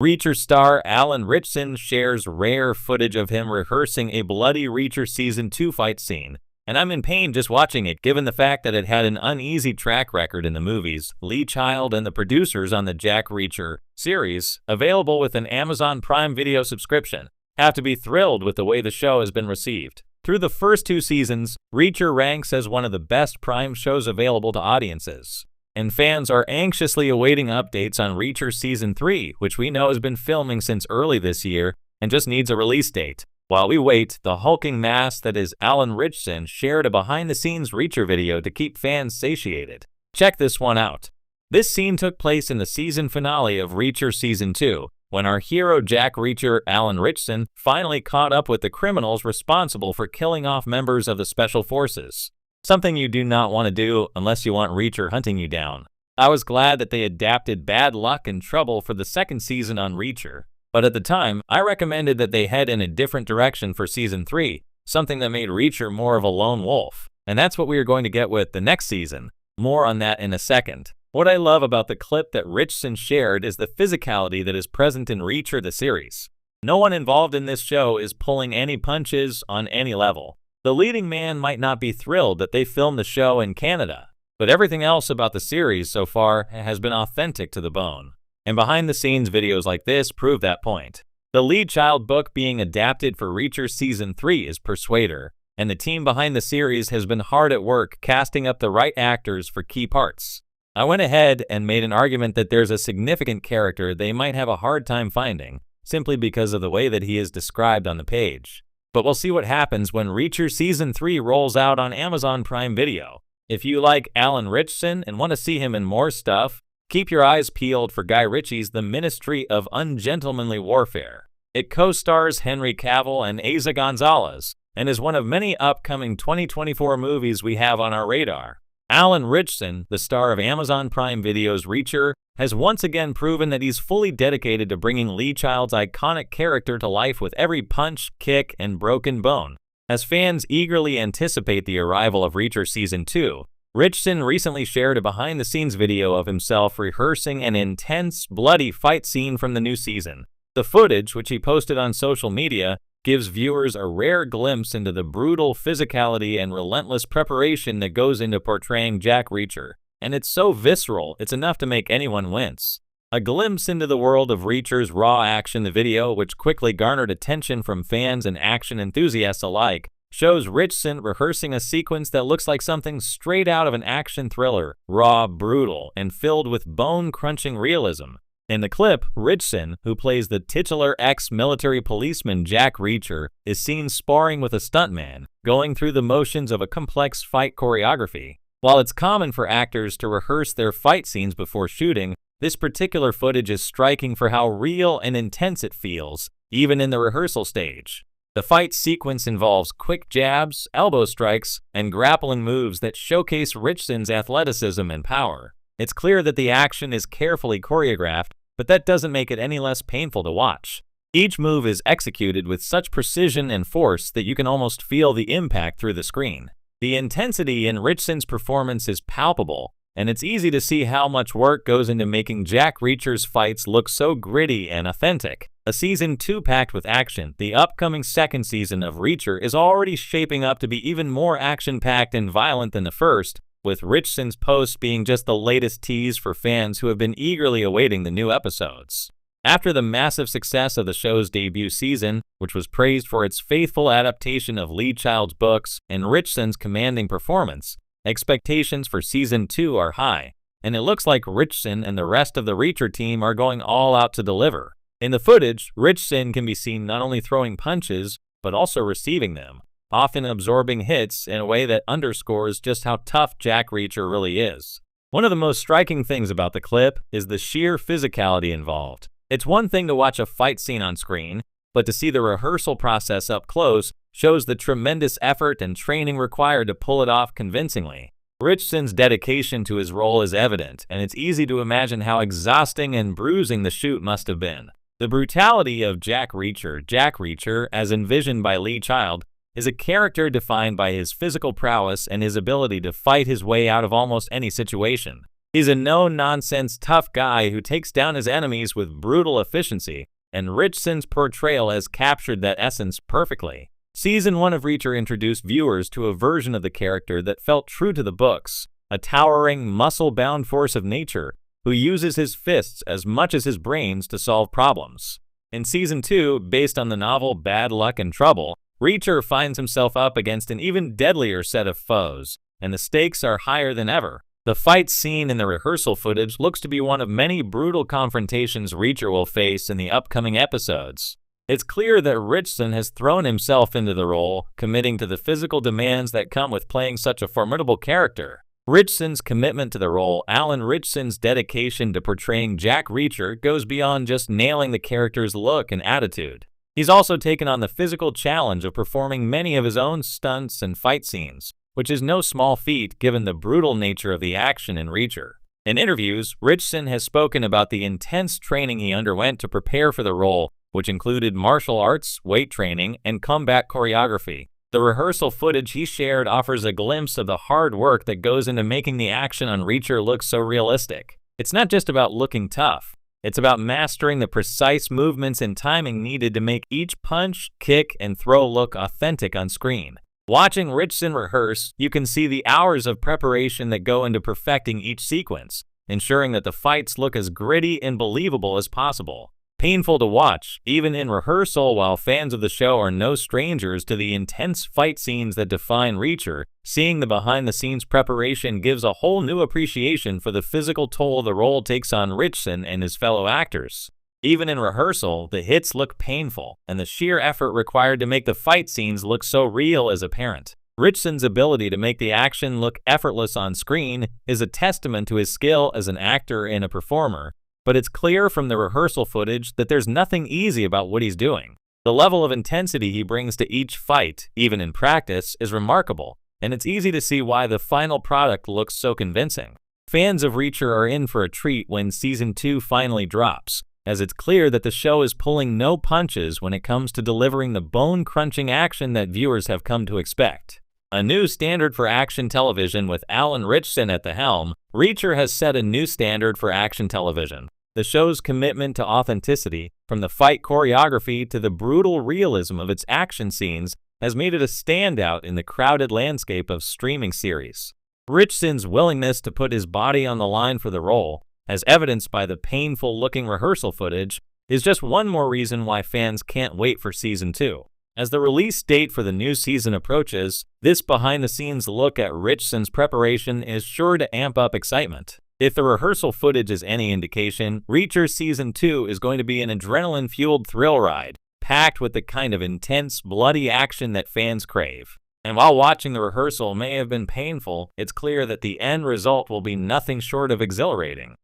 Reacher star Alan Ritchson shares rare footage of him rehearsing a bloody Reacher Season 2 fight scene, and I'm in pain just watching it given the fact that it had an uneasy track record in the movies. Lee Child and the producers on the Jack Reacher series, available with an Amazon Prime Video subscription, have to be thrilled with the way the show has been received. Through the first 2 seasons, Reacher ranks as one of the best Prime shows available to audiences, and fans are anxiously awaiting updates on Reacher Season 3, which we know has been filming since early this year and just needs a release date. While we wait, the hulking mass that is Alan Ritchson shared a behind-the-scenes Reacher video to keep fans satiated. Check this one out. This scene took place in the season finale of Reacher Season 2, when our hero Jack Reacher, Alan Ritchson, finally caught up with the criminals responsible for killing off members of the Special Forces. Something you do not want to do unless you want Reacher hunting you down. I was glad that they adapted Bad Luck and Trouble for the second season on Reacher, but at the time, I recommended that they head in a different direction for Season 3, something that made Reacher more of a lone wolf. And that's what we are going to get with the next season. More on that in a second. What I love about the clip that Ritchson shared is the physicality that is present in Reacher the series. No one involved in this show is pulling any punches on any level. The leading man might not be thrilled that they filmed the show in Canada, but everything else about the series so far has been authentic to the bone. And behind-the-scenes videos like this prove that point. The Lee Child book being adapted for Reacher Season 3 is Persuader, and the team behind the series has been hard at work casting up the right actors for key parts. I went ahead and made an argument that there's a significant character they might have a hard time finding, simply because of the way that he is described on the page. But we'll see what happens when Reacher Season 3 rolls out on Amazon Prime Video. If you like Alan Ritchson and want to see him in more stuff, keep your eyes peeled for Guy Ritchie's The Ministry of Ungentlemanly Warfare. It co-stars Henry Cavill and Eiza Gonzalez, and is one of many upcoming 2024 movies we have on our radar. Alan Ritchson, the star of Amazon Prime Video's Reacher, has once again proven that he's fully dedicated to bringing Lee Child's iconic character to life with every punch, kick, and broken bone. As fans eagerly anticipate the arrival of Reacher Season 2, Ritchson recently shared a behind-the-scenes video of himself rehearsing an intense, bloody fight scene from the new season. The footage, which he posted on social media, gives viewers a rare glimpse into the brutal physicality and relentless preparation that goes into portraying Jack Reacher. And it's so visceral, it's enough to make anyone wince. A glimpse into the world of Reacher's raw action, the video, which quickly garnered attention from fans and action enthusiasts alike, shows Ritchson rehearsing a sequence that looks like something straight out of an action thriller, raw, brutal, and filled with bone-crunching realism. In the clip, Ritchson, who plays the titular ex-military policeman Jack Reacher, is seen sparring with a stuntman, going through the motions of a complex fight choreography. While it's common for actors to rehearse their fight scenes before shooting, this particular footage is striking for how real and intense it feels, even in the rehearsal stage. The fight sequence involves quick jabs, elbow strikes, and grappling moves that showcase Ritchson's athleticism and power. It's clear that the action is carefully choreographed, but that doesn't make it any less painful to watch. Each move is executed with such precision and force that you can almost feel the impact through the screen. The intensity in Ritchson's performance is palpable, and it's easy to see how much work goes into making Jack Reacher's fights look so gritty and authentic. A Season 2 packed with action, the upcoming second season of Reacher is already shaping up to be even more action-packed and violent than the first, with Ritchson's post being just the latest tease for fans who have been eagerly awaiting the new episodes. After the massive success of the show's debut season, which was praised for its faithful adaptation of Lee Child's books and Ritchson's commanding performance, expectations for Season 2 are high, and it looks like Ritchson and the rest of the Reacher team are going all out to deliver. In the footage, Ritchson can be seen not only throwing punches, but also receiving them, often absorbing hits in a way that underscores just how tough Jack Reacher really is. One of the most striking things about the clip is the sheer physicality involved. It's one thing to watch a fight scene on screen, but to see the rehearsal process up close shows the tremendous effort and training required to pull it off convincingly. Ritchson's dedication to his role is evident, and it's easy to imagine how exhausting and bruising the shoot must have been. The brutality of Jack Reacher, as envisioned by Lee Child, is a character defined by his physical prowess and his ability to fight his way out of almost any situation. He's a no-nonsense tough guy who takes down his enemies with brutal efficiency, and Ritchson's portrayal has captured that essence perfectly. Season 1 of Reacher introduced viewers to a version of the character that felt true to the books, a towering, muscle-bound force of nature who uses his fists as much as his brains to solve problems. In Season 2, based on the novel Bad Luck and Trouble, Reacher finds himself up against an even deadlier set of foes, and the stakes are higher than ever. The fight scene in the rehearsal footage looks to be one of many brutal confrontations Reacher will face in the upcoming episodes. It's clear that Ritchson has thrown himself into the role, committing to the physical demands that come with playing such a formidable character. Ritchson's commitment to the role, Alan Ritchson's dedication to portraying Jack Reacher, goes beyond just nailing the character's look and attitude. He's also taken on the physical challenge of performing many of his own stunts and fight scenes, which is no small feat given the brutal nature of the action in Reacher. In interviews, Ritchson has spoken about the intense training he underwent to prepare for the role, which included martial arts, weight training, and combat choreography. The rehearsal footage he shared offers a glimpse of the hard work that goes into making the action on Reacher look so realistic. It's not just about looking tough. It's about mastering the precise movements and timing needed to make each punch, kick, and throw look authentic on screen. Watching Ritchson rehearse, you can see the hours of preparation that go into perfecting each sequence, ensuring that the fights look as gritty and believable as possible. Painful to watch, even in rehearsal, while fans of the show are no strangers to the intense fight scenes that define Reacher, seeing the behind-the-scenes preparation gives a whole new appreciation for the physical toll the role takes on Ritchson and his fellow actors. Even in rehearsal, the hits look painful, and the sheer effort required to make the fight scenes look so real is apparent. Ritchson's ability to make the action look effortless on screen is a testament to his skill as an actor and a performer, but it's clear from the rehearsal footage that there's nothing easy about what he's doing. The level of intensity he brings to each fight, even in practice, is remarkable, and it's easy to see why the final product looks so convincing. Fans of Reacher are in for a treat when Season 2 finally drops, as it's clear that the show is pulling no punches when it comes to delivering the bone-crunching action that viewers have come to expect. A new standard for action television with Alan Ritchson at the helm, Reacher has set a new standard for action television. The show's commitment to authenticity, from the fight choreography to the brutal realism of its action scenes, has made it a standout in the crowded landscape of streaming series. Ritchson's willingness to put his body on the line for the role, as evidenced by the painful-looking rehearsal footage, is just one more reason why fans can't wait for Season 2. As the release date for the new season approaches, this behind-the-scenes look at Ritchson's preparation is sure to amp up excitement. If the rehearsal footage is any indication, Reacher Season 2 is going to be an adrenaline-fueled thrill ride, packed with the kind of intense, bloody action that fans crave. And while watching the rehearsal may have been painful, it's clear that the end result will be nothing short of exhilarating.